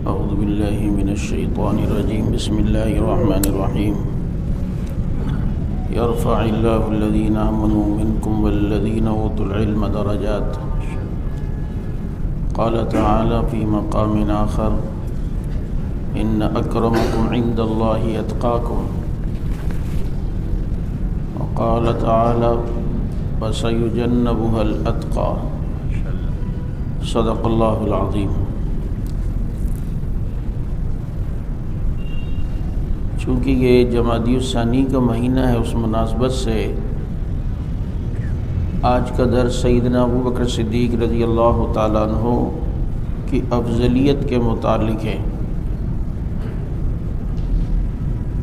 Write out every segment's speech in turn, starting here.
أعوذ بالله من الشيطان الرجيم بسم الله الرحمن الرحيم يرفع الله الذين آمنوا منكم والذين أوتوا العلم درجات قال تعالى في مقام آخر إن أكرمكم عند الله أتقاكم وقال تعالى وسيجنبها الأتقى صدق الله العظيم۔ چونکہ یہ جمادی الثانی کا مہینہ ہے، اس مناسبت سے آج کا درس سیدنا ابوبکر صدیق رضی اللہ تعالیٰ عنہ کی افضلیت کے متعلق ہے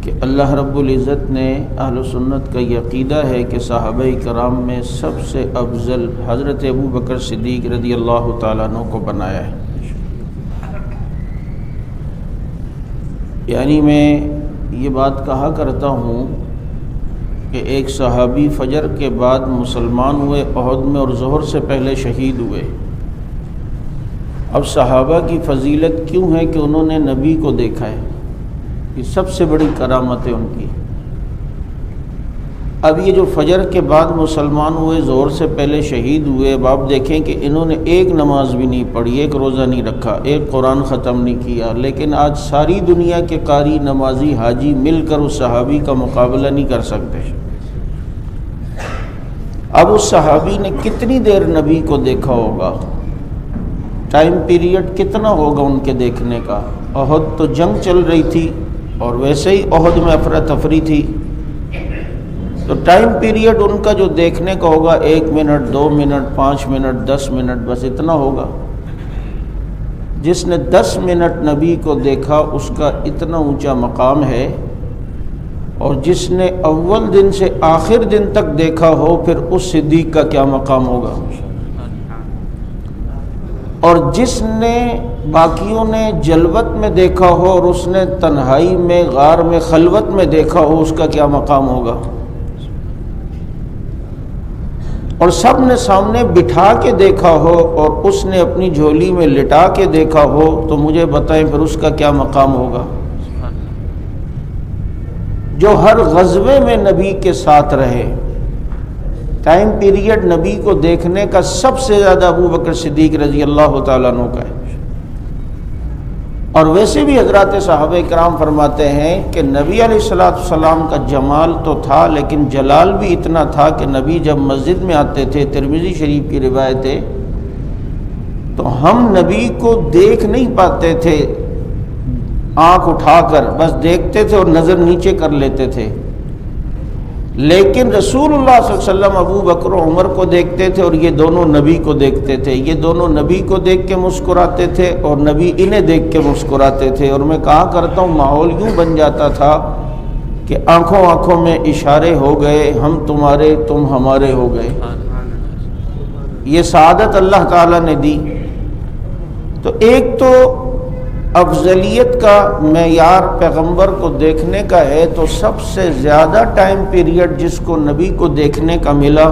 کہ اللہ رب العزت نے اہل سنت کا یہ عقیدہ ہے کہ صحابہ کرام میں سب سے افضل حضرت ابوبکر صدیق رضی اللہ تعالیٰ عنہ کو بنایا ہے۔ یعنی میں یہ بات کہا کرتا ہوں کہ ایک صحابی فجر کے بعد مسلمان ہوئے احد میں اور ظہر سے پہلے شہید ہوئے۔ اب صحابہ کی فضیلت کیوں ہے کہ انہوں نے نبی کو دیکھا ہے، یہ سب سے بڑی کرامت ہے ان کی۔ اب یہ جو فجر کے بعد مسلمان ہوئے ظہر سے پہلے شہید ہوئے، اب آپ دیکھیں کہ انہوں نے ایک نماز بھی نہیں پڑھی، ایک روزہ نہیں رکھا، ایک قرآن ختم نہیں کیا، لیکن آج ساری دنیا کے قاری، نمازی، حاجی مل کر اس صحابی کا مقابلہ نہیں کر سکتے۔ اب اس صحابی نے کتنی دیر نبی کو دیکھا ہوگا، ٹائم پیریڈ کتنا ہوگا ان کے دیکھنے کا؟ احد تو جنگ چل رہی تھی اور ویسے ہی احد میں افراتفری تھی، تو ٹائم پیریڈ ان کا جو دیکھنے کا ہوگا 1 منٹ، 2 منٹ، 5 منٹ، 10 منٹ، بس اتنا ہوگا۔ جس نے 10 منٹ نبی کو دیکھا اس کا اتنا اونچا مقام ہے، اور جس نے اول دن سے آخر دن تک دیکھا ہو پھر اس صدیق کا کیا مقام ہوگا۔ اور جس نے باقیوں نے جلوت میں دیکھا ہو اور اس نے تنہائی میں غار میں خلوت میں دیکھا ہو اس کا کیا مقام ہوگا۔ اور سب نے سامنے بٹھا کے دیکھا ہو اور اس نے اپنی جھولی میں لٹا کے دیکھا ہو تو مجھے بتائیں پھر اس کا کیا مقام ہوگا۔ جو ہر غزوے میں نبی کے ساتھ رہے، ٹائم پیریڈ نبی کو دیکھنے کا سب سے زیادہ ابوبکر صدیق رضی اللہ تعالیٰ عنہ کا ہے۔ اور ویسے بھی حضرات صحابہ کرام فرماتے ہیں کہ نبی علیہ السلام کا جمال تو تھا لیکن جلال بھی اتنا تھا کہ نبی جب مسجد میں آتے تھے، ترمذی شریف کی روایت ہے، تو ہم نبی کو دیکھ نہیں پاتے تھے آنکھ اٹھا کر، بس دیکھتے تھے اور نظر نیچے کر لیتے تھے، لیکن رسول اللہ صلی اللہ علیہ وسلم ابو بکر و عمر کو دیکھتے تھے اور یہ دونوں نبی کو دیکھتے تھے، یہ دونوں نبی کو دیکھ کے مسکراتے تھے اور نبی انہیں دیکھ کے مسکراتے تھے۔ اور میں کہا کرتا ہوں ماحول یوں بن جاتا تھا کہ آنکھوں آنکھوں میں اشارے ہو گئے، ہم تمہارے تم ہمارے ہو گئے۔ یہ سعادت اللہ تعالیٰ نے دی۔ تو ایک تو افضلیت کا معیار پیغمبر کو دیکھنے کا ہے، تو سب سے زیادہ ٹائم پیریڈ جس کو نبی کو دیکھنے کا ملا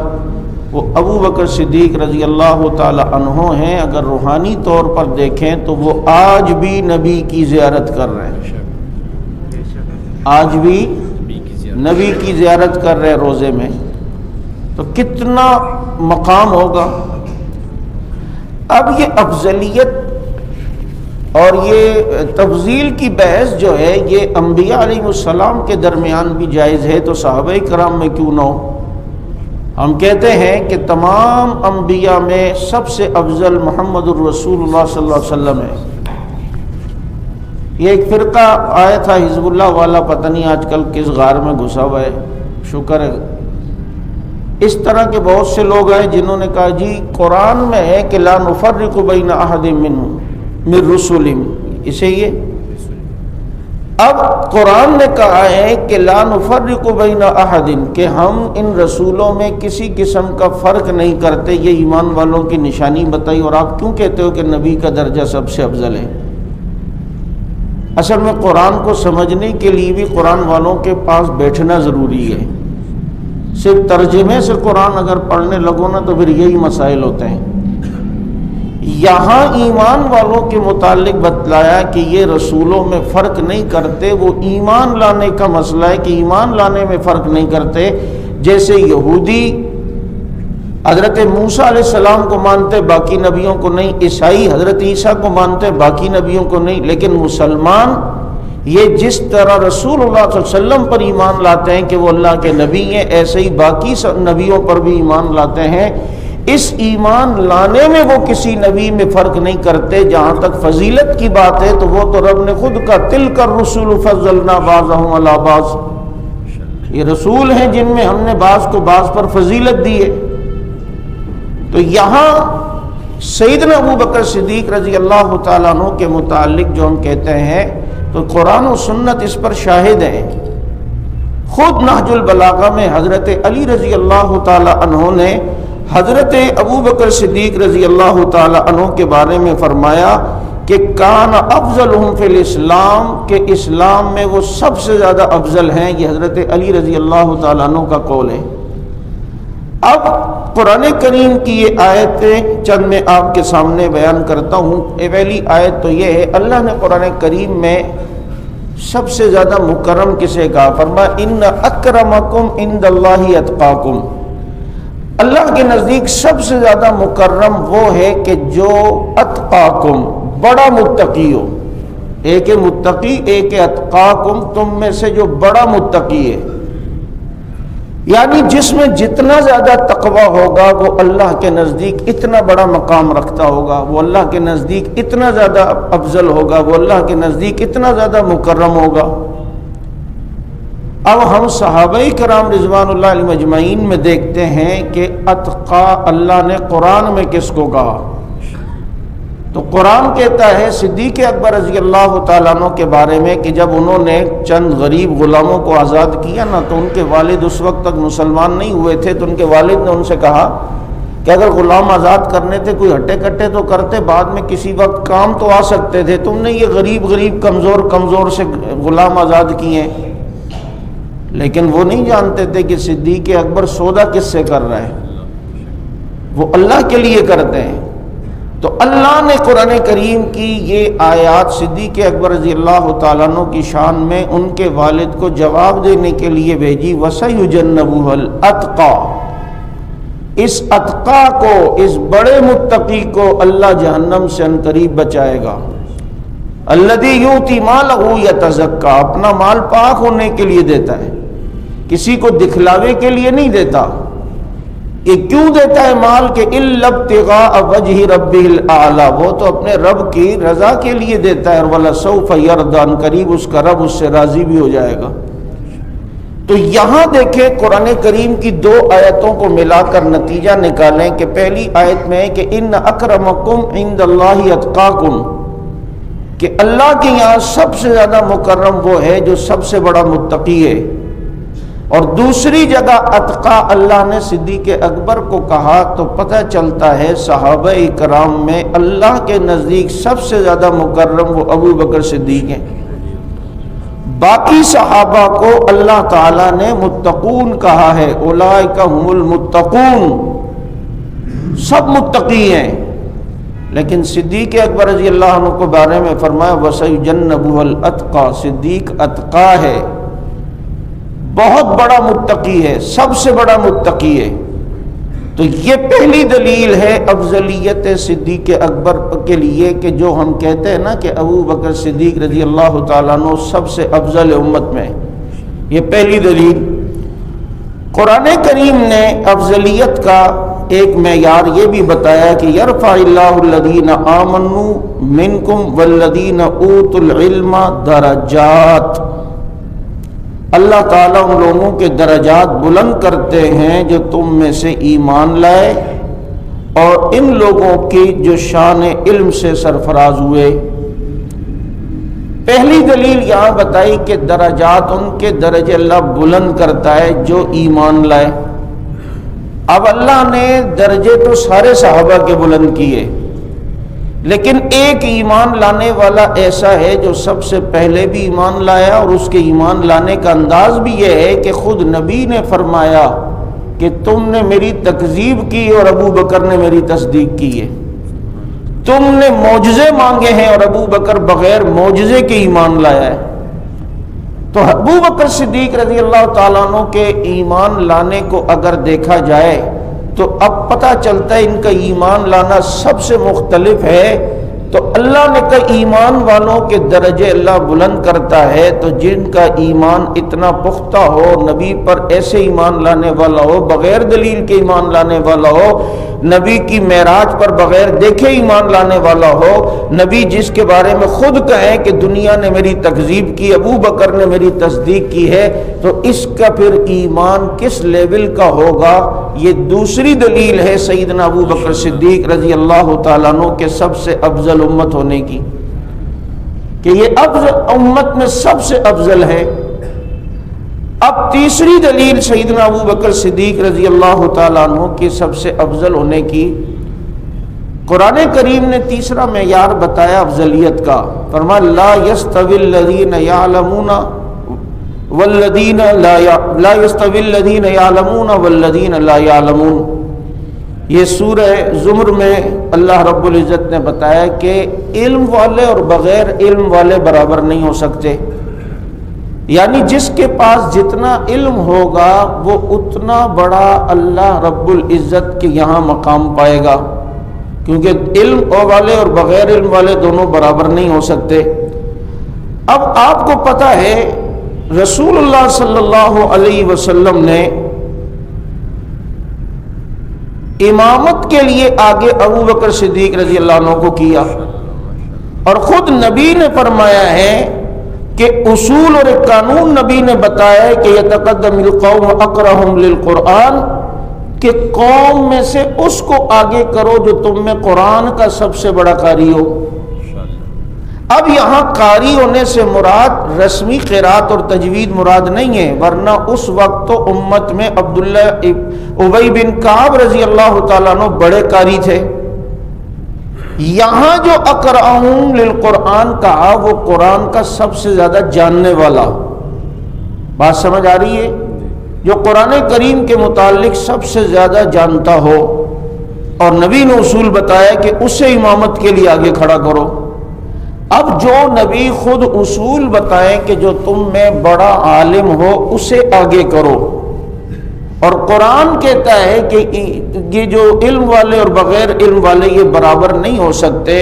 وہ ابوبکر صدیق رضی اللہ تعالی عنہ ہیں۔ اگر روحانی طور پر دیکھیں تو وہ آج بھی نبی کی زیارت کر رہے ہیں، آج بھی نبی کی زیارت کر رہے ہیں روزے میں، تو کتنا مقام ہوگا۔ اب یہ افضلیت اور یہ تفضیل کی بحث جو ہے یہ انبیاء علیہ السلام کے درمیان بھی جائز ہے، تو صحابہ کرام میں کیوں نہ ہو؟ ہم کہتے ہیں کہ تمام انبیاء میں سب سے افضل محمد الرسول اللہ صلی اللہ علیہ وسلم ہے۔ یہ ایک فرقہ آیا تھا حزب اللہ والا، پتہ نہیں آج کل کس غار میں گھسا ہوا ہے، شکر ہے۔ اس طرح کے بہت سے لوگ ہیں جنہوں نے کہا جی قرآن میں ہے کہ لا نفرق بین احد منہم من رسول، اسے یہ اب قرآن نے کہا ہے کہ لا نفرق بین احد، کہ ہم ان رسولوں میں کسی قسم کا فرق نہیں کرتے۔ یہ ایمان والوں کی نشانی بتائی، اور آپ کیوں کہتے ہو کہ نبی کا درجہ سب سے افضل ہے؟ اصل میں قرآن کو سمجھنے کے لیے بھی قرآن والوں کے پاس بیٹھنا ضروری ہے۔ صرف ترجمے سے قرآن اگر پڑھنے لگو نا تو پھر یہی مسائل ہوتے ہیں۔ یہاں ایمان والوں کے متعلق بتلایا کہ یہ رسولوں میں فرق نہیں کرتے، وہ ایمان لانے کا مسئلہ ہے کہ ایمان لانے میں فرق نہیں کرتے۔ جیسے یہودی حضرت موسیٰ علیہ السلام کو مانتے باقی نبیوں کو نہیں، عیسائی حضرت عیسیٰ کو مانتے باقی نبیوں کو نہیں، لیکن مسلمان یہ جس طرح رسول اللہ صلی اللہ علیہ وسلم پر ایمان لاتے ہیں کہ وہ اللہ کے نبی ہیں، ایسے ہی باقی نبیوں پر بھی ایمان لاتے ہیں۔ اس ایمان لانے میں وہ کسی نبی میں فرق نہیں کرتے۔ جہاں تک فضیلت کی بات ہے تو وہ تو رب نے خود کا تلک الرسل فضلنا بعضهم علی بعض، یہ رسول ہیں جن میں ہم نے بعض کو بعض پر فضیلت دی ہے۔ تو یہاں سیدنا ابو بکر صدیق رضی اللہ تعالیٰ عنہ کے متعلق جو ہم کہتے ہیں تو قرآن و سنت اس پر شاہد ہیں۔ خود نہج البلاغہ میں حضرت علی رضی اللہ تعالیٰ عنہ نے حضرت ابو بکر صدیق رضی اللہ تعالیٰ عنہ کے بارے میں فرمایا کہ کان افضلہم فی الاسلام، کہ اسلام میں وہ سب سے زیادہ افضل ہیں۔ یہ حضرت علی رضی اللہ تعالیٰ عنہ کا قول ہے۔ اب قرآن کریم کی یہ آیتیں چند میں آپ کے سامنے بیان کرتا ہوں۔ پہلی آیت تو یہ ہے، اللہ نے قرآن کریم میں سب سے زیادہ مکرم کسے کہا؟ فرمایا ان اکرمکم عند اللہ اتقاکم، اللہ کے نزدیک سب سے زیادہ مکرم وہ ہے کہ جو اتقاکم، بڑا متقی ہو۔ ایک ہے متقی، ایک ہے اتقاکم، تم میں سے جو بڑا متقی ہے، یعنی جس میں جتنا زیادہ تقوی ہوگا وہ اللہ کے نزدیک اتنا بڑا مقام رکھتا ہوگا، وہ اللہ کے نزدیک اتنا زیادہ افضل ہوگا، وہ اللہ کے نزدیک اتنا زیادہ مکرم ہوگا۔ اب ہم صحابہ کرام رضوان اللہ علیہم اجمعین میں دیکھتے ہیں کہ اتقا اللہ نے قرآن میں کس کو کہا؟ تو قرآن کہتا ہے صدیق اکبر رضی اللہ تعالیٰ عنہ کے بارے میں کہ جب انہوں نے چند غریب غلاموں کو آزاد کیا نا تو ان کے والد اس وقت تک مسلمان نہیں ہوئے تھے، تو ان کے والد نے ان سے کہا کہ اگر غلام آزاد کرنے تھے کوئی ہٹے کٹے تو کرتے، بعد میں کسی وقت کام تو آ سکتے تھے، تم نے یہ غریب کمزور سے غلام آزاد کیے ہیں۔ لیکن وہ نہیں جانتے تھے کہ صدیق اکبر سودا کس سے کر رہا ہے، وہ اللہ کے لیے کرتے ہیں۔ تو اللہ نے قرآن کریم کی یہ آیات صدیق اکبر رضی اللہ تعالیٰ عنہ کی شان میں ان کے والد کو جواب دینے کے لیے بھیجی، وَسَيُجَنَّبُهَا الْأَتْقَى، اس اتقا کو، اس بڑے متقی کو اللہ جہنم سے عنقریب بچائے گا۔ الَّذِي يُؤْتِي مَالَهُ يَتَزَكَّى، اپنا مال پاک ہونے کے لیے دیتا ہے، کسی کو دکھلاوے کے لیے نہیں دیتا۔ یہ کیوں دیتا ہے مال کہ إِلَّا ابْتِغَاءَ وَجْهِ رَبِّهِ الْأَعْلَى، وہ تو اپنے رب کی رضا کے لیے دیتا ہے، اور وَلَسَوْفَ يَرْضَىٰ، قریب اس کا رب اس سے راضی بھی ہو جائے گا۔ تو یہاں دیکھیں قرآن کریم کی دو آیتوں کو ملا کر نتیجہ نکالیں کہ پہلی آیت میں ہے کہ ان اکرمکم عند اللہ اتقاکم، کہ اللہ کے یہاں سب سے زیادہ مکرم وہ ہے جو سب سے بڑا متقی ہے، اور دوسری جگہ اتقا اللہ نے صدیق اکبر کو کہا، تو پتہ چلتا ہے صحابہ کرام میں اللہ کے نزدیک سب سے زیادہ مکرم وہ ابو بکر صدیق ہیں۔ باقی صحابہ کو اللہ تعالیٰ نے متقون کہا ہے، اولئک هم المتقون، سب متقی ہیں، لیکن صدیق اکبر رضی اللہ عنہ کے بارے میں فرمایا وَسَيُجَنَّبُهَا الْأَتْقَى، صدیق اتقا ہے، بہت بڑا متقی ہے، سب سے بڑا متقی ہے۔ تو یہ پہلی دلیل ہے افضلیت صدیق اکبر کے لیے کہ جو ہم کہتے ہیں نا کہ ابو بکر صدیق رضی اللہ تعالیٰ عنہ سب سے افضل امت میں، یہ پہلی دلیل۔ قرآن کریم نے افضلیت کا ایک معیار یہ بھی بتایا کہ یرفع اللہ الذین آمنوا منکم والذین اوتوا العلم درجات، اللہ تعالیٰ ان لوگوں کے درجات بلند کرتے ہیں جو تم میں سے ایمان لائے اور ان لوگوں کی جو شان علم سے سرفراز ہوئے۔ پہلی دلیل یہاں بتائی کہ درجات، ان کے درجے اللہ بلند کرتا ہے جو ایمان لائے۔ اب اللہ نے درجے تو سارے صحابہ کے بلند کیے، لیکن ایک ایمان لانے والا ایسا ہے جو سب سے پہلے بھی ایمان لایا، اور اس کے ایمان لانے کا انداز بھی یہ ہے کہ خود نبی نے فرمایا کہ تم نے میری تکذیب کی اور ابو بکر نے میری تصدیق کی ہے۔ تم نے معجزے مانگے ہیں اور ابو بکر بغیر معجزے کے ایمان لایا ہے۔ تو ابو بکر صدیق رضی اللہ تعالیٰ عنہ کے ایمان لانے کو اگر دیکھا جائے تو اب پتہ چلتا ہے ان کا ایمان لانا سب سے مختلف ہے۔ تو اللہ نے کہا ایمان والوں کے درجے اللہ بلند کرتا ہے، تو جن کا ایمان اتنا پختہ ہو، نبی پر ایسے ایمان لانے والا ہو، بغیر دلیل کے ایمان لانے والا ہو، نبی کی معراج پر بغیر دیکھے ایمان لانے والا ہو، نبی جس کے بارے میں خود کہیں کہ دنیا نے میری تکذیب کی، ابو بکر نے میری تصدیق کی ہے، تو اس کا پھر ایمان کس لیول کا ہوگا؟ یہ دوسری دلیل ہے سیدنا ابو بکر صدیق رضی اللہ تعالیٰ عنہ کے سب سے افضل امت ہونے کی، کہ یہ افضل امت میں سب سے افضل ہے۔ اب تیسری دلیل سیدنا ابو بکر صدیق رضی اللہ تعالیٰ عنہ کی سب سے افضل ہونے کی، قرآن کریم نے تیسرا معیار بتایا افضلیت کا، فرمایا لا یستوی الذین یعلمون والذین لا یستوی الذین یعلمون والذین لا یعلمون۔ یہ سورہ زمر میں اللہ رب العزت نے بتایا کہ علم والے اور بغیر علم والے برابر نہیں ہو سکتے، یعنی جس کے پاس جتنا علم ہوگا وہ اتنا بڑا اللہ رب العزت کے یہاں مقام پائے گا، کیونکہ علم والے اور بغیر علم والے دونوں برابر نہیں ہو سکتے۔ اب آپ کو پتہ ہے رسول اللہ صلی اللہ علیہ وسلم نے امامت کے لیے آگے ابو بکر صدیق رضی اللہ عنہ کو کیا، اور خود نبی نے فرمایا ہے کہ اصول اور ایک قانون نبی نے بتایا ہے کہ یتقدم القوم اقرہم للقرآن، کہ قوم میں سے اس کو آگے کرو جو تم میں قرآن کا سب سے بڑا قاری ہو۔ اب یہاں قاری ہونے سے مراد رسمی قرات اور تجوید مراد نہیں ہے، ورنہ اس وقت تو امت میں عبداللہ ابی بن کعب رضی اللہ تعالیٰ عنہ بڑے قاری تھے۔ یہاں جو اقرأہم للقرآن کہا وہ قرآن کا سب سے زیادہ جاننے والا، بات سمجھ آ رہی ہے؟ جو قرآن کریم کے متعلق سب سے زیادہ جانتا ہو، اور نبی نے اصول بتایا کہ اسے امامت کے لیے آگے کھڑا کرو۔ اب جو نبی خود اصول بتائیں کہ جو تم میں بڑا عالم ہو اسے آگے کرو، اور قرآن کہتا ہے کہ یہ جو علم والے اور بغیر علم والے یہ برابر نہیں ہو سکتے،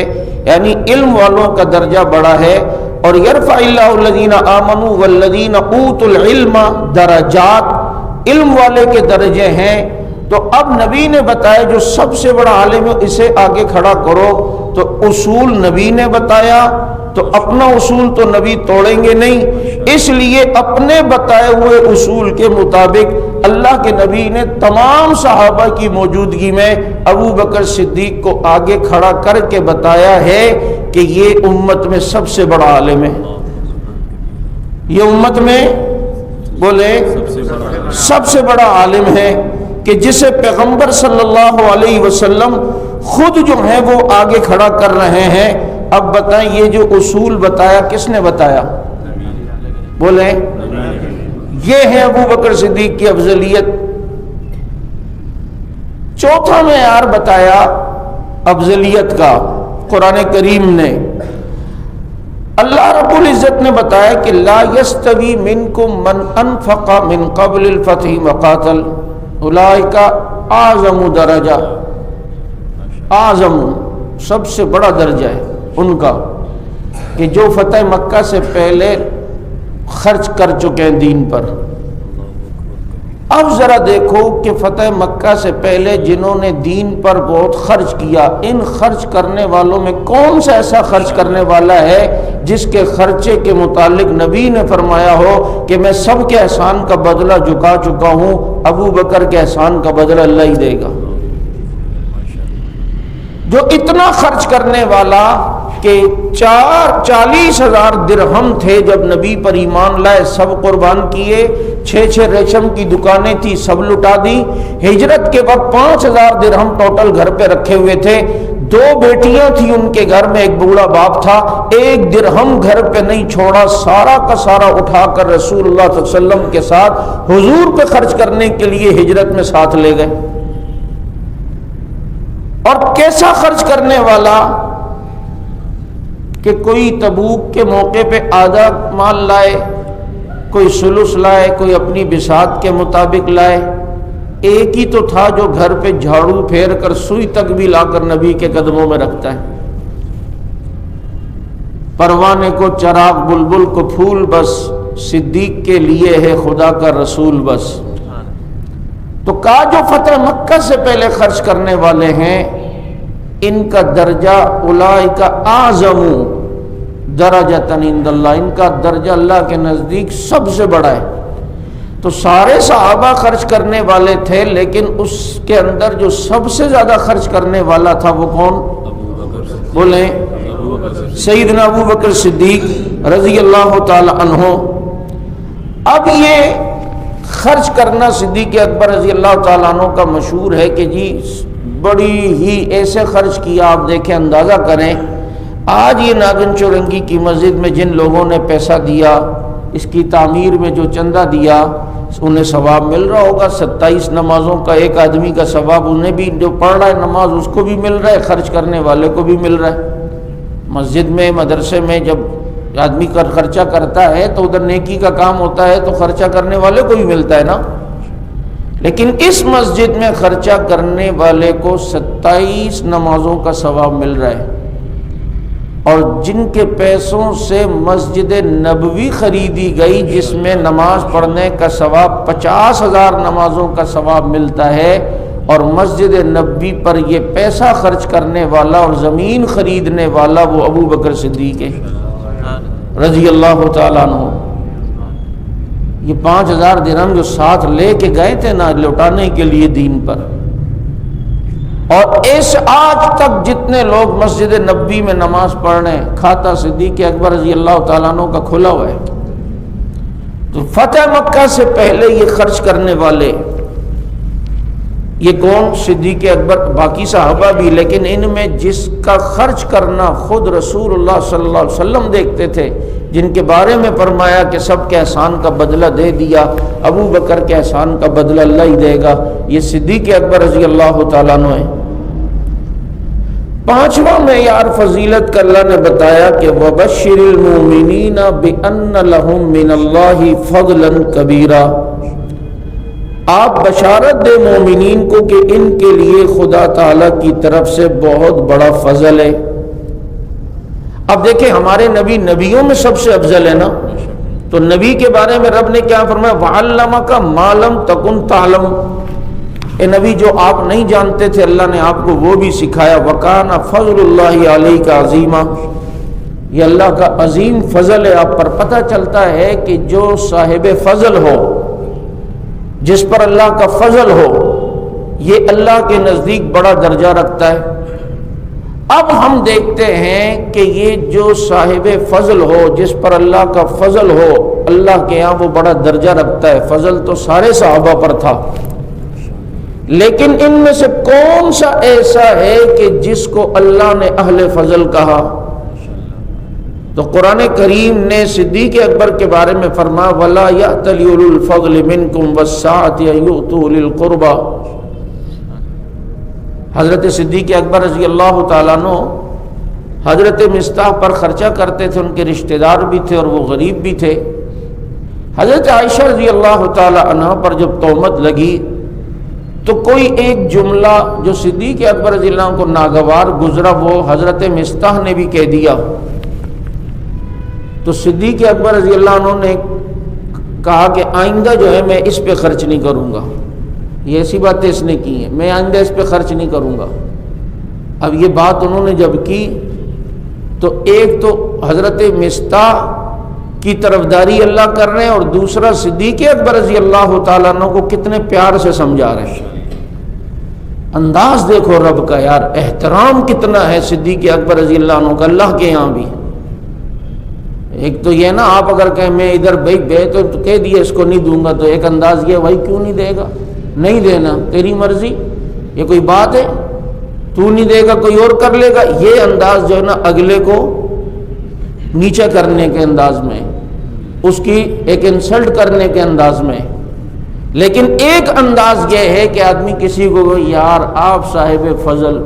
یعنی علم والوں کا درجہ بڑا ہے، اور یرفع اللہ الذین آمنوا والذین اوتوا العلم درجات، علم والے کے درجے ہیں۔ تو اب نبی نے بتایا جو سب سے بڑا عالم ہے اسے آگے کھڑا کرو، تو اصول نبی نے بتایا، تو اپنا اصول تو نبی توڑیں گے نہیں، اس لیے اپنے بتائے ہوئے اصول کے مطابق اللہ کے نبی نے تمام صحابہ کی موجودگی میں ابو بکر صدیق کو آگے کھڑا کر کے بتایا ہے کہ یہ امت میں سب سے بڑا عالم ہے، یہ امت میں بولے سب سے بڑا عالم ہے، کہ جسے پیغمبر صلی اللہ علیہ وسلم خود جو ہیں وہ آگے کھڑا کر رہے ہیں۔ اب بتائیں یہ جو اصول بتایا کس نے بتایا؟ بولیں، یہ ہے ابو بکر صدیق کی افضلیت۔ چوتھا معیار بتایا افضلیت کا قرآن کریم نے، اللہ رب العزت نے بتایا کہ لا یستوی منکم من انفق من قبل الفتح وقاتل اولئک اعظم درجہ، اعظم سب سے بڑا درجہ ہے ان کا، کہ جو فتح مکہ سے پہلے خرچ کر چکے ہیں دین پر۔ اب ذرا دیکھو کہ فتح مکہ سے پہلے جنہوں نے دین پر بہت خرچ کیا، ان خرچ کرنے والوں میں کون سا ایسا خرچ کرنے والا ہے جس کے خرچے کے متعلق نبی نے فرمایا ہو کہ میں سب کے احسان کا بدلہ چکا چکا ہوں، ابو بکر کے احسان کا بدلہ اللہ ہی دے گا۔ جو اتنا خرچ کرنے والا کہ 40,000 درہم تھے جب نبی پر ایمان لائے، سب قربان کیے، 6 ریشم کی دکانیں تھی سب لٹا دی، ہجرت کے وقت 5,000 درہم ٹوٹل گھر پہ رکھے ہوئے تھے، 2 بیٹیاں تھیں ان کے گھر میں، ایک بوڑھا باپ تھا، 1 درہم گھر پہ نہیں چھوڑا، سارا کا سارا اٹھا کر رسول اللہ صلی اللہ علیہ وسلم کے ساتھ حضور پہ خرچ کرنے کے لیے ہجرت میں ساتھ لے گئے۔ اور کیسا خرچ کرنے والا کہ کوئی تبوک کے موقع پہ آدھا مال لائے، کوئی ثلث لائے، کوئی اپنی بساط کے مطابق لائے، ایک ہی تو تھا جو گھر پہ جھاڑو پھیر کر سوئی تک بھی لا کر نبی کے قدموں میں رکھتا ہے، پروانے کو چراغ بلبل کو پھول بس، صدیق کے لیے ہے خدا کا رسول بس۔ تو کہا جو فتح مکہ سے پہلے خرچ کرنے والے ہیں ان کا درجہ اولئک اعظم درجۃ عند اللہ، ان کا درجہ اللہ کے نزدیک سب سے بڑا ہے۔ تو سارے صحابہ خرچ کرنے والے تھے، لیکن اس کے اندر جو سب سے زیادہ خرچ کرنے والا تھا وہ کون؟ بولیں، سیدنا ابو بکر صدیق رضی اللہ تعالی عنہ۔ اب یہ خرچ کرنا صدیق اکبر رضی اللہ تعالیٰ عنہ کا مشہور ہے کہ جی بڑی ہی ایسے خرچ کیا، آپ دیکھیں اندازہ کریں آج یہ ناگن چورنگی کی مسجد میں جن لوگوں نے پیسہ دیا، اس کی تعمیر میں جو چندہ دیا، انہیں ثواب مل رہا ہوگا 27 نمازوں کا، ایک آدمی کا ثواب انہیں بھی، جو پڑھ رہا ہے نماز اس کو بھی مل رہا ہے، خرچ کرنے والے کو بھی مل رہا ہے۔ مسجد میں مدرسے میں جب آدمی کا خرچہ کرتا ہے تو ادھر نیکی کا کام ہوتا ہے تو خرچہ کرنے والے کو بھی ملتا ہے نا، لیکن اس مسجد میں خرچہ کرنے والے کو 27 نمازوں کا ثواب مل رہا ہے، اور جن کے پیسوں سے مسجد نبوی خریدی گئی جس میں نماز پڑھنے کا ثواب 50,000 نمازوں کا ثواب ملتا ہے، اور مسجد نبوی پر یہ پیسہ خرچ کرنے والا اور زمین خریدنے والا وہ ابو بکر صدیق ہے رضی اللہ تعالیٰ عنہ۔ یہ 5,000 درہم جو ساتھ لے کے گئے تھے نا لوٹانے کے لیے دین پر، اور اس آج تک جتنے لوگ مسجد نبوی میں نماز پڑھ رہے ہیں کھاتا صدیق اکبر رضی اللہ تعالیٰ عنہ کا کھلا ہوا ہے۔ تو فتح مکہ سے پہلے یہ خرچ کرنے والے یہ کون؟ صدیق اکبر، باقی صحابہ بھی، لیکن ان میں جس کا خرچ کرنا خود رسول اللہ صلی اللہ علیہ وسلم دیکھتے تھے، جن کے بارے میں فرمایا کہ سب کے احسان کا بدلہ دے دیا، ابو بکر کے احسان کا بدلہ اللہ ہی دے گا، یہ صدیق اکبر رضی اللہ تعالیٰ عنہ ہے۔ پانچواں معیار فضیلت کا اللہ نے بتایا کہ وَبَشِّرِ الْمُؤْمِنِينَ بِأَنَّ لَهُم مِّنَ اللَّهِ فَضْلًا كَبِيرًا، آپ بشارت دے مومنین کو کہ ان کے لیے خدا تعالیٰ کی طرف سے بہت بڑا فضل ہے۔ اب دیکھیں ہمارے نبی نبیوں میں سب سے افضل ہے نا، تو نبی کے بارے میں رب نے کیا فرمایا؟ وَعَلَّمَكَ مَا لَمْ تَكُنْ تَعْلَمُ، اے نبی جو آپ نہیں جانتے تھے اللہ نے آپ کو وہ بھی سکھایا۔ وَكَانَ فَضْلُ اللَّهِ عَلَيْكَ عَظِيمًا، یہ اللہ کا عظیم فضل ہے آپ پر۔ پتہ چلتا ہے کہ جو صاحب فضل ہو، جس پر اللہ کا فضل ہو، یہ اللہ کے نزدیک بڑا درجہ رکھتا ہے۔ اب ہم دیکھتے ہیں کہ یہ جو صاحب فضل ہو، جس پر اللہ کا فضل ہو، اللہ کے یہاں وہ بڑا درجہ رکھتا ہے۔ فضل تو سارے صحابہ پر تھا، لیکن ان میں سے کون سا ایسا ہے کہ جس کو اللہ نے اہل فضل کہا؟ تو قرآن کریم نے صدیق اکبر کے بارے میں فرمایا وَلَا يَأْتَلِ أُولُو الْفَضْلِ مِنْكُمْ وَالسَّعَةِ أَن يُؤْتُوا أُولِي الْقُرْبَى۔ حضرت صدیق اکبر رضی اللہ تعالیٰ عنہ حضرت مصطح پر خرچہ کرتے تھے، ان کے رشتہ دار بھی تھے اور وہ غریب بھی تھے۔ حضرت عائشہ رضی اللہ تعالیٰ عنہ پر جب تہمت لگی تو کوئی ایک جملہ جو صدیق اکبر رضی اللہ عنہ کو ناگوار گزرا وہ حضرت مصطح نے بھی کہہ دیا، تو صدیق اکبر رضی اللہ عنہ نے کہا کہ آئندہ جو ہے میں اس پہ خرچ نہیں کروں گا، یہ ایسی باتیں اس نے کی ہیں، میں آئندہ اس پہ خرچ نہیں کروں گا۔ اب یہ بات انہوں نے جب کی تو ایک تو حضرت مصطح کی طرفداری اللہ کر رہے ہیں، اور دوسرا صدیق اکبر رضی اللہ تعالیٰ عنہ کو کتنے پیار سے سمجھا رہے ہیں۔ انداز دیکھو رب کا، یار احترام کتنا ہے صدیق اکبر رضی اللہ عنہ کا اللہ کے یہاں بھی۔ ایک تو یہ نا آپ اگر کہیں میں ادھر بھائی تو کہہ دیا اس کو نہیں دوں گا، تو ایک انداز یہ بھائی کیوں نہیں دے گا؟ نہیں دینا تیری مرضی، یہ کوئی بات ہے؟ تو نہیں دے گا کوئی اور کر لے گا، یہ انداز جو ہے نا اگلے کو نیچا کرنے کے انداز میں، اس کی ایک انسلٹ کرنے کے انداز میں۔ لیکن ایک انداز یہ ہے کہ آدمی کسی کو یار آپ صاحب فضل،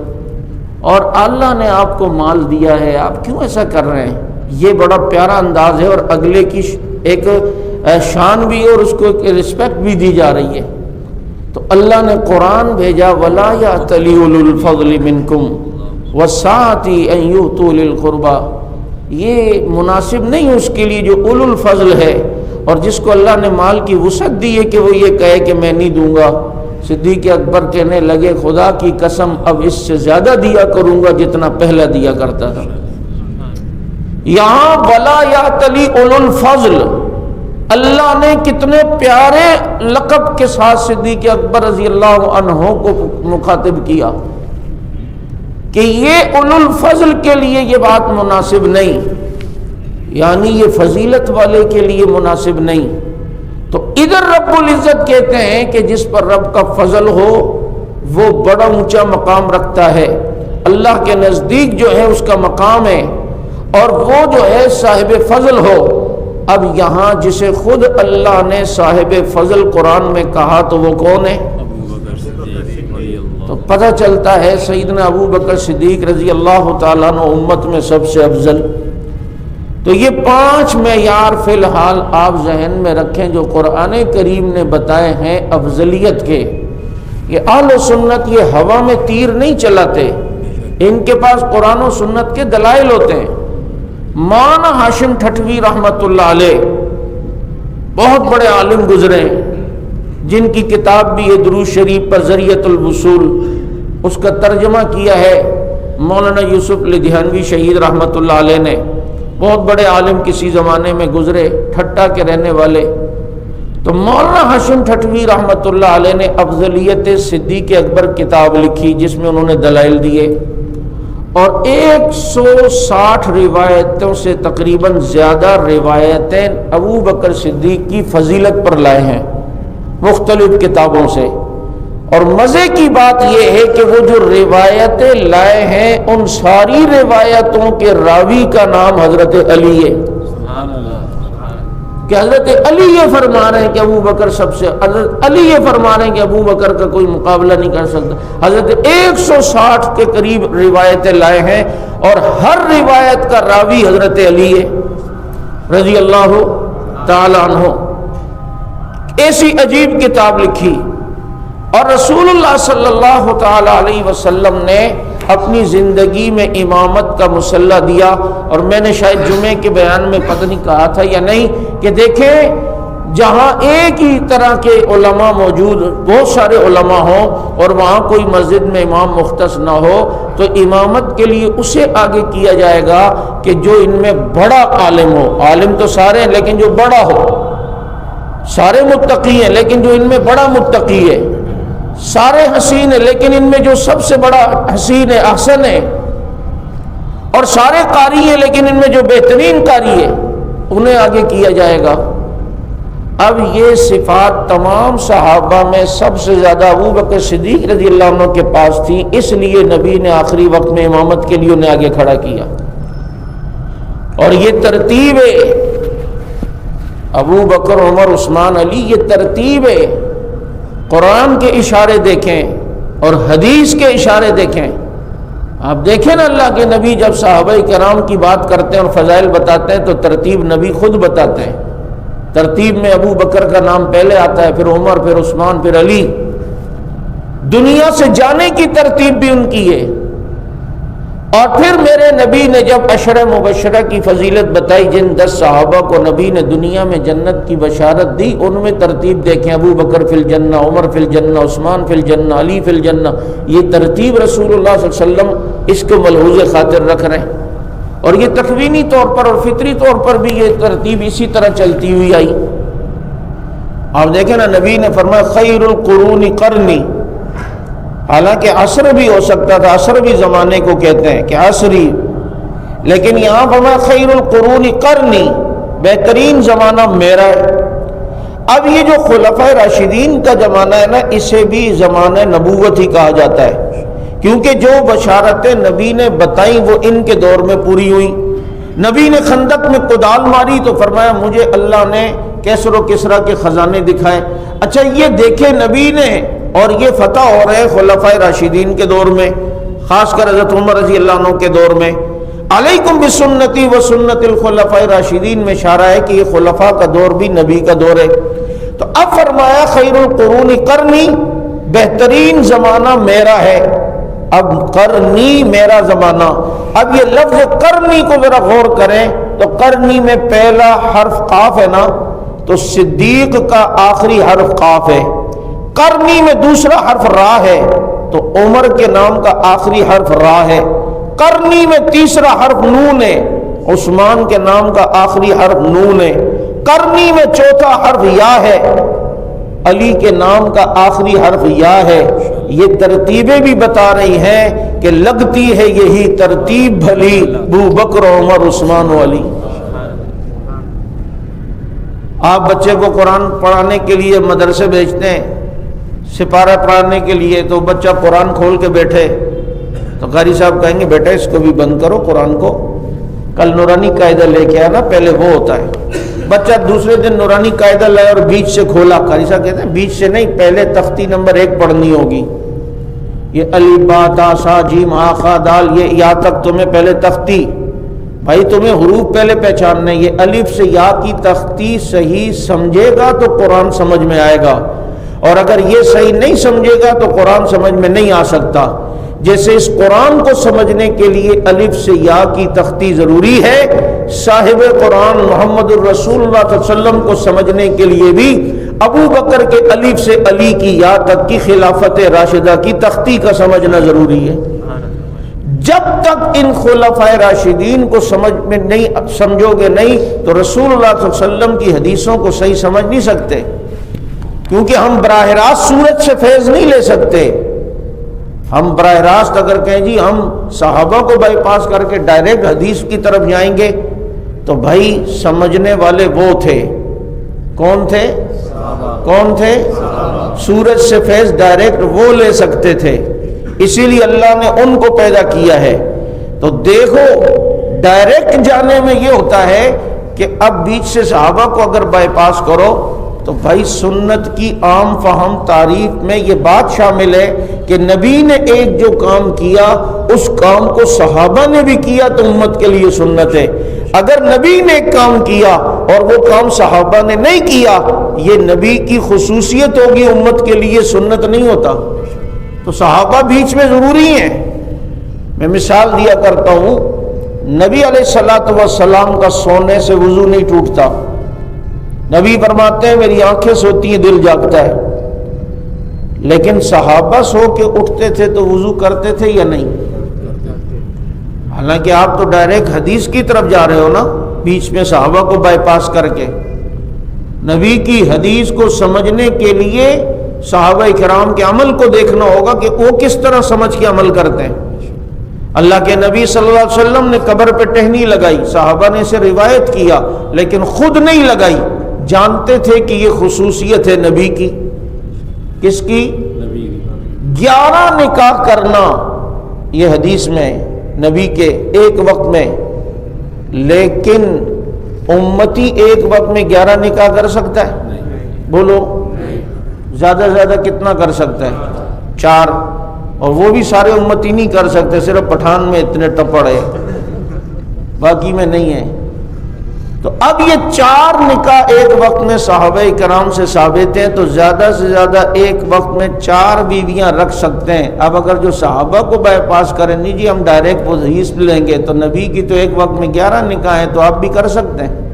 اور اللہ نے آپ کو مال دیا ہے، آپ کیوں ایسا کر رہے ہیں؟ یہ بڑا پیارا انداز ہے، اور اگلے کی ایک شان بھی اور اس کو ایک رسپیکٹ بھی دی جا رہی ہے۔ تو اللہ نے قرآن بھیجا، وَلَا يَأْتَلِ أُولُو الْفَضْلِ مِنْكُمْ وَالسَّعَةِ أَنْ يُؤْتُوا لِي الْقُرْبَى، یہ مناسب نہیں اس کے لیے جو اولو الفضل ہے اور جس کو اللہ نے مال کی وسعت دی ہے کہ وہ یہ کہے کہ میں نہیں دوں گا۔ صدیق اکبر کہنے لگے خدا کی قسم اب اس سے زیادہ دیا کروں گا جتنا پہلا دیا کرتا تھا۔ یہاں وَلَا يَأْتَلِ أُولُو الْفَضْلِ، اللہ نے کتنے پیارے لقب کے ساتھ صدیق اکبر رضی اللہ عنہ کو مخاطب کیا کہ یہ اولو الفضل کے لیے یہ بات مناسب نہیں، یعنی یہ فضیلت والے کے لیے مناسب نہیں۔ تو ادھر رب العزت کہتے ہیں کہ جس پر رب کا فضل ہو وہ بڑا اونچا مقام رکھتا ہے، اللہ کے نزدیک جو ہے اس کا مقام ہے، اور وہ جو ہے صاحب فضل ہو۔ اب یہاں جسے خود اللہ نے صاحب فضل قرآن میں کہا تو وہ کون ہے؟ تو پتہ چلتا ہے سیدنا ابو بکر صدیق رضی اللہ تعالیٰ عنہ امت میں سب سے افضل۔ تو یہ 5 معیار فی الحال آپ ذہن میں رکھیں جو قرآن کریم نے بتائے ہیں افضلیت کے۔ یہ اہل سنت یہ ہوا میں تیر نہیں چلاتے، ان کے پاس قرآن و سنت کے دلائل ہوتے ہیں۔ مولانا ہاشم ٹھٹوی رحمۃ اللہ علیہ بہت بڑے عالم گزرے، جن کی کتاب بھی ہے درود شریف پر ذریعۃ الوصول، اس کا ترجمہ کیا ہے مولانا یوسف لدھیانوی شہید رحمۃ اللہ علیہ نے۔ بہت بڑے عالم کسی زمانے میں گزرے، ٹھٹا کے رہنے والے۔ تو مولانا ہاشم ٹھٹوی رحمۃ اللہ علیہ نے افضلیت صدیق اکبر کتاب لکھی جس میں انہوں نے دلائل دیے، اور 160 روایتوں سے تقریباً زیادہ روایتیں ابو بکر صدیق کی فضیلت پر لائے ہیں مختلف کتابوں سے۔ اور مزے کی بات یہ ہے کہ وہ جو روایتیں لائے ہیں ان ساری روایتوں کے راوی کا نام حضرت علی ہے، کہ حضرت علی یہ فرما رہے ہیں کہ ابو بکر سب سے، حضرت علی یہ فرما رہے ہیں کہ ابو بکر کا کوئی مقابلہ نہیں کر سکتا۔ حضرت 160 کے قریب روایتیں لائے ہیں، اور ہر روایت کا راوی حضرت علی ہے رضی اللہ تعالی عنہ۔ ایسی عجیب کتاب لکھی، اور رسول اللہ صلی اللہ تعالی علیہ وسلم نے اپنی زندگی میں امامت کا مسلح دیا۔ اور میں نے شاید جمعے کے بیان میں پتہ نہیں کہا تھا یا نہیں کہ دیکھیں جہاں ایک ہی طرح کے علماء موجود، بہت سارے علماء ہوں اور وہاں کوئی مسجد میں امام مختص نہ ہو، تو امامت کے لیے اسے آگے کیا جائے گا کہ جو ان میں بڑا عالم ہو۔ عالم تو سارے ہیں لیکن جو بڑا ہو، سارے متقی ہیں لیکن جو ان میں بڑا متقی ہے، سارے حسین ہیں لیکن ان میں جو سب سے بڑا حسین ہے، احسن ہے، اور سارے قاری ہیں لیکن ان میں جو بہترین قاری ہے انہیں آگے کیا جائے گا۔ اب یہ صفات تمام صحابہ میں سب سے زیادہ ابو بکر صدیق رضی اللہ عنہ کے پاس تھی، اس لیے نبی نے آخری وقت میں امامت کے لیے انہیں آگے کھڑا کیا۔ اور یہ ترتیب ہے، ابو بکر عمر عثمان علی، یہ ترتیب ہے۔ قرآن کے اشارے دیکھیں اور حدیث کے اشارے دیکھیں۔ آپ دیکھیں نا اللہ کے نبی جب صحابہ کرام کی بات کرتے ہیں اور فضائل بتاتے ہیں تو ترتیب نبی خود بتاتے ہیں۔ ترتیب میں ابو بکر کا نام پہلے آتا ہے، پھر عمر، پھر عثمان، پھر علی۔ دنیا سے جانے کی ترتیب بھی ان کی ہے۔ اور پھر میرے نبی نے جب عشرہ مبشرہ کی فضیلت بتائی، جن 10 صحابہ کو نبی نے دنیا میں جنت کی بشارت دی، ان میں ترتیب دیکھیں، ابو بکر فی الجنہ، عمر فی الجنہ، عثمان فی الجنہ، علی فی الجنہ۔ یہ ترتیب رسول اللہ صلی اللہ علیہ وسلم اس کو ملحوظ خاطر رکھ رہے ہیں، اور یہ تکوینی طور پر اور فطری طور پر بھی یہ ترتیب اسی طرح چلتی ہوئی آئی۔ آپ دیکھیں نا، نبی نے فرمایا خیر القرون قرنی، حالانکہ عصر بھی ہو سکتا تھا، عصر بھی زمانے کو کہتے ہیں کہ عصری، لیکن یہاں فرمایا خیر القرون قرنی، بہترین زمانہ میرا ہے۔ اب یہ جو خلفائے راشدین کا زمانہ ہے نا، اسے بھی زمانہ نبوت ہی کہا جاتا ہے، کیونکہ جو بشارتیں نبی نے بتائیں وہ ان کے دور میں پوری ہوئی۔ نبی نے خندق میں کدال ماری تو فرمایا مجھے اللہ نے کیسر و کسرا کے خزانے دکھائے۔ اچھا یہ دیکھے نبی نے، اور یہ فتح ہو رہے خلفائے راشدین کے دور میں۔ خاص کر حضرت عمر رضی اللہ عنہ کے دور میں، علیکم بسنتی و سنت الخلفاء راشدین میں اشارہ ہے کہ یہ خلفاء کا دور بھی نبی کا دور ہے۔ تو اب فرمایا خیر القرون قرنی، بہترین زمانہ میرا ہے۔ اب قرنی میرا زمانہ، اب یہ لفظ قرنی کو ذرا غور کریں تو قرنی میں پہلا حرف قاف ہے نا، تو صدیق کا آخری حرف قاف ہے، قرنی میں دوسرا حرف را ہے تو عمر کے نام کا آخری حرف را ہے، قرنی میں تیسرا حرف نون ہے، عثمان کے نام کا آخری حرف نون ہے، قرنی میں چوتھا حرف یا ہے، علی کے نام کا آخری حرف یا ہے۔ یہ ترتیبیں بھی بتا رہی ہیں کہ لگتی ہے یہی ترتیب بھلی، ابو بکر عمر عثمان و علی۔ آپ بچے کو قرآن پڑھانے کے لیے مدرسے بھیجتے ہیں، سپارہ پڑھانے کے لیے، تو بچہ قرآن کھول کے بیٹھے تو قاری صاحب کہیں گے بیٹا اس کو بھی بند کرو، قرآن کو کل نورانی قاعدہ لے کے آنا، پہلے وہ ہوتا ہے۔ بچہ دوسرے دن نورانی قاعدہ لائے اور بیچ سے کھولا، قاری صاحب کہتے ہیں بیچ سے نہیں، پہلے تختی نمبر 1 پڑھنی ہوگی، یہ الف با تا سا جیم آ خا دال، یہ یا تک تمہیں پہلے تختی، بھائی تمہیں حروف پہلے پہچاننے، یہ الف سے یا کی تختی صحیح سمجھے گا تو قرآن سمجھ میں آئے گا، اور اگر یہ صحیح نہیں سمجھے گا تو قرآن سمجھ میں نہیں آ سکتا۔ جیسے اس قرآن کو سمجھنے کے لیے الف سے یا کی تختی ضروری ہے، صاحب قرآن محمد الرسول اللہ صلی اللہ علیہ وسلم کو سمجھنے کے لیے بھی ابو بکر کے الف سے علی کی یا تک کی خلافت راشدہ کی تختی کا سمجھنا ضروری ہے۔ جب تک ان خلفائے راشدین کو سمجھو گے نہیں تو رسول اللہ صلی اللہ علیہ وسلم کی حدیثوں کو صحیح سمجھ نہیں سکتے، کیونکہ ہم براہ راست سورت سے فیض نہیں لے سکتے۔ ہم براہ راست اگر کہیں جی ہم صحابہ کو بائی پاس کر کے ڈائریکٹ حدیث کی طرف جائیں گے تو بھائی سمجھنے والے وہ تھے، کون تھے؟ کون تھے؟ سورج سے فیض ڈائریکٹ وہ لے سکتے تھے، اسی لیے اللہ نے ان کو پیدا کیا ہے۔ تو دیکھو ڈائریکٹ جانے میں یہ ہوتا ہے کہ اب بیچ سے صحابہ کو اگر بائی پاس کرو تو بھائی سنت کی عام فہم تعریف میں یہ بات شامل ہے کہ نبی نے ایک جو کام کیا اس کام کو صحابہ نے بھی کیا تو امت کے لیے سنت ہے۔ اگر نبی نے ایک کام کیا اور وہ کام صحابہ نے نہیں کیا، یہ نبی کی خصوصیت ہوگی، امت کے لیے سنت نہیں ہوتا۔ تو صحابہ بیچ میں ضروری ہیں۔ میں مثال دیا کرتا ہوں، نبی علیہ الصلوۃ والسلام کا سونے سے وضو نہیں ٹوٹتا، نبی فرماتے ہیں میری آنکھیں سوتی ہیں دل جاگتا ہے، لیکن صحابہ سو کے اٹھتے تھے تو وضو کرتے تھے یا نہیں؟ حالانکہ آپ تو ڈائریکٹ حدیث کی طرف جا رہے ہو نا، بیچ میں صحابہ کو بائی پاس کر کے۔ نبی کی حدیث کو سمجھنے کے لیے صحابہ کرام کے عمل کو دیکھنا ہوگا کہ وہ کس طرح سمجھ کے عمل کرتے ہیں۔ اللہ کے نبی صلی اللہ علیہ وسلم نے قبر پہ ٹہنی لگائی، صحابہ نے اسے روایت کیا لیکن خود نہیں لگائی، جانتے تھے کہ یہ خصوصیت ہے نبی کی۔ کس کی؟ 11 نکاح کرنا یہ حدیث میں نبی کے ایک وقت میں، لیکن امتی ایک وقت میں 11 نکاح کر سکتا ہے؟ بولو زیادہ سے زیادہ کتنا کر سکتا ہے؟ 4، اور وہ بھی سارے امتی نہیں کر سکتے، صرف پٹھان میں اتنے ٹپڑ ہے، باقی میں نہیں ہے۔ تو اب یہ 4 نکاح ایک وقت میں صحابہ کرام سے ثابت ہیں، تو زیادہ سے زیادہ ایک وقت میں 4 بیویاں رکھ سکتے ہیں۔ اب اگر جو صحابہ کو بائی پاس کریں نہیں جی ہم ڈائریکٹ وہ حدیث لیں گے، تو نبی کی تو ایک وقت میں 11 نکاح ہیں، تو آپ بھی کر سکتے ہیں۔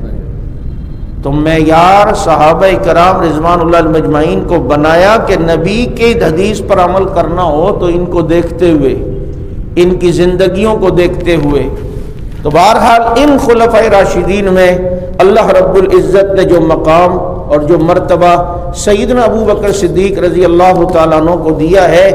تو معیار صحابہ کرام رضوان اللہ المجمعین کو بنایا کہ نبی کی حدیث پر عمل کرنا ہو تو ان کو دیکھتے ہوئے، ان کی زندگیوں کو دیکھتے ہوئے۔ تو بہرحال ان خلفائے راشدین میں اللہ رب العزت نے جو مقام اور جو مرتبہ سیدنا ابو بکر صدیق رضی اللہ تعالیٰ عنہ کو دیا ہے،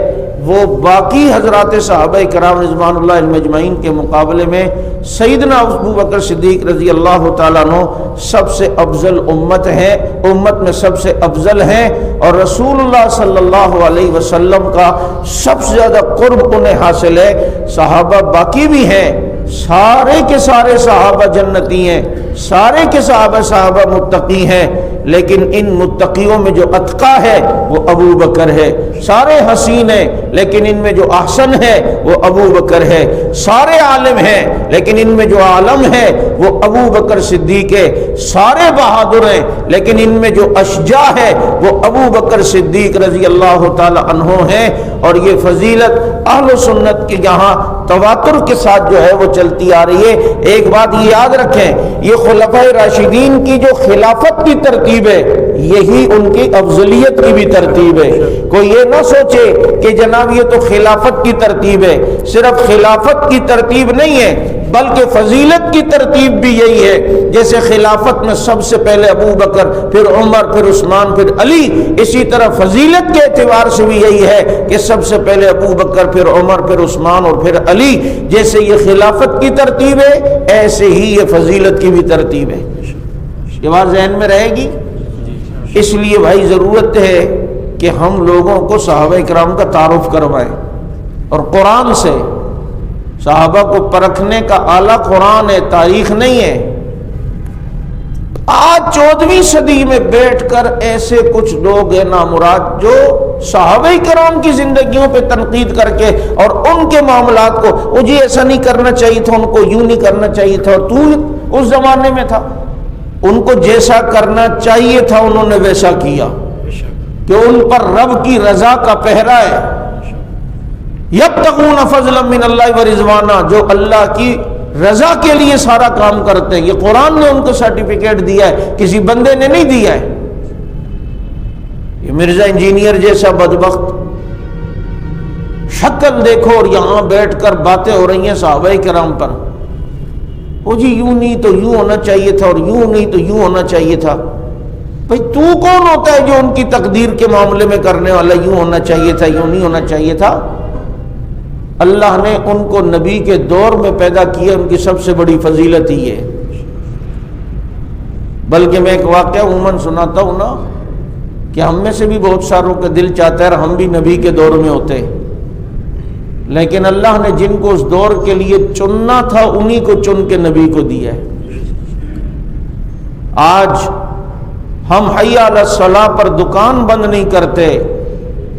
وہ باقی حضرات صحابہ کرام رضوان اللہ المجمعین کے مقابلے میں سیدنا ابو بکر صدیق رضی اللہ تعالیٰ عنہ سب سے افضل امت ہیں، امت میں سب سے افضل ہیں، اور رسول اللہ صلی اللہ علیہ وسلم کا سب سے زیادہ قرب انہیں حاصل ہے۔ صحابہ باقی بھی ہیں، سارے کے سارے صحابہ جنتی ہیں، سارے کے صحابہ متقی ہیں، لیکن ان متقیوں میں جو اتقی ہے وہ ابو بکر ہے. سارے حسین ہیں لیکن ان میں جو احسن ہے وہ ابو بکر ہے. سارے عالم ہیں لیکن ان میں جو عالم ہے وہ ابو بکر صدیق ہے. سارے بہادر ہیں لیکن ان میں جو اشجاع ہے وہ ابو بکر صدیق رضی اللہ تعالی عنہ ہیں. اور یہ فضیلت اہل سنت کے یہاں تواتر کے ساتھ جو ہے وہ چلتی آ رہی ہے. ایک بات یہ یاد رکھیں، یہ خلفائے راشدین کی جو خلافت کی ترتیب ہے یہی ان کی افضلیت کی بھی ترتیب ہے. کوئی یہ نہ سوچے کہ جناب یہ تو خلافت کی ترتیب ہے. صرف خلافت کی ترتیب نہیں ہے بلکہ فضیلت کی ترتیب بھی یہی ہے. جیسے خلافت میں سب سے پہلے ابو بکر، پھر عمر، پھر عثمان، پھر علی، اسی طرح فضیلت کے اعتبار سے بھی یہی ہے کہ سب سے پہلے ابو بکر، پھر عمر، پھر عثمان اور پھر علی. جیسے یہ خلافت کی ترتیب ہے ایسے ہی یہ فضیلت کی بھی ترتیب ہے. یہ بات ذہن میں رہے گی. اس لیے بھائی ضرورت ہے کہ ہم لوگوں کو صحابہ کرام کا تعارف کروائیں، اور قرآن سے صحابہ کو پرکھنے کا آلہ قرآن ہے، تاریخ نہیں ہے. آج 14ویں صدی میں بیٹھ کر ایسے کچھ لوگ ہیں نامراد جو صحابہ کرام کی زندگیوں پہ تنقید کر کے اور ان کے معاملات کو، وہ جی ایسا نہیں کرنا چاہیے تھا، ان کو یوں نہیں کرنا چاہیے تھا، اور تو اس زمانے میں تھا. ان کو جیسا کرنا چاہیے تھا انہوں نے ویسا کیا کہ ان پر رب کی رضا کا پہرا ہے. یبتغون فضلا من اللہ ورضوانا، جو اللہ کی رضا کے لیے سارا کام کرتے ہیں. یہ قرآن نے ان کو سرٹیفکیٹ دیا ہے، کسی بندے نے نہیں دیا ہے. یہ مرزا انجینئر جیسا بدبخت، شکل دیکھو اور یہاں بیٹھ کر باتیں ہو رہی ہیں صحابہ کرام پر. وہ جی یوں نہیں تو یوں ہونا چاہیے تھا، اور یوں نہیں تو یوں ہونا چاہیے تھا. بھئی تو کون ہوتا ہے جو ان کی تقدیر کے معاملے میں کرنے والا یوں ہونا چاہیے تھا، یوں نہیں ہونا چاہیے تھا؟ اللہ نے ان کو نبی کے دور میں پیدا کیا، ان کی سب سے بڑی فضیلت ہی ہے. بلکہ میں ایک واقعہ عموماً سناتا ہوں نا کہ ہم میں سے بھی بہت ساروں کا دل چاہتا ہے ہم بھی نبی کے دور میں ہوتے، لیکن اللہ نے جن کو اس دور کے لیے چننا تھا انہی کو چن کے نبی کو دیا ہے. آج ہم حی علی الصلاۃ پر دکان بند نہیں کرتے.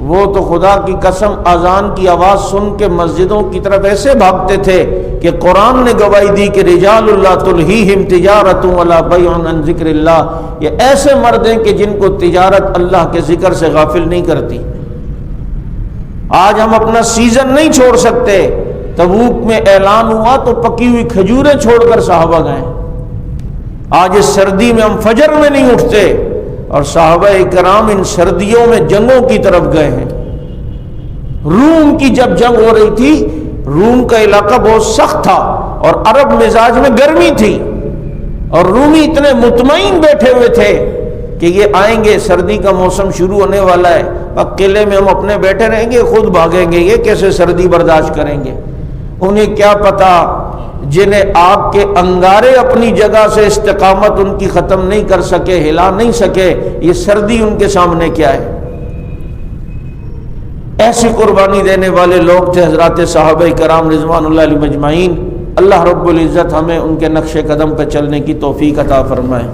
وہ تو خدا کی قسم اذان کی آواز سن کے مسجدوں کی طرف ایسے بھاگتے تھے کہ قرآن نے گواہی دی کہ رجال اللہ تلہیہم تجارت ولا بیع عن ذکر اللہ. یہ ایسے مرد ہیں کہ جن کو تجارت اللہ کے ذکر سے غافل نہیں کرتی. آج ہم اپنا سیزن نہیں چھوڑ سکتے. تبوک میں اعلان ہوا تو پکی ہوئی کھجوریں چھوڑ کر صحابہ گئے. آج اس سردی میں ہم فجر میں نہیں اٹھتے، اور صحابہ کرام ان سردیوں میں جنگوں کی طرف گئے ہیں. روم کی جب جنگ ہو رہی تھی، روم کا علاقہ بہت سخت تھا اور عرب مزاج میں گرمی تھی، اور رومی اتنے مطمئن بیٹھے ہوئے تھے کہ یہ آئیں گے، سردی کا موسم شروع ہونے والا ہے، اب قلعے میں ہم اپنے بیٹھے رہیں گے، خود بھاگیں گے، یہ کیسے سردی برداشت کریں گے. انہیں کیا پتا جنہیں آگ کے انگارے اپنی جگہ سے استقامت ان کی ختم نہیں کر سکے، ہلا نہیں سکے، یہ سردی ان کے سامنے کیا ہے. ایسی قربانی دینے والے لوگ تھے حضرات صحابہ کرام رضوان اللہ علیہم اجمعین. اللہ رب العزت ہمیں ان کے نقش قدم پہ چلنے کی توفیق عطا فرمائے.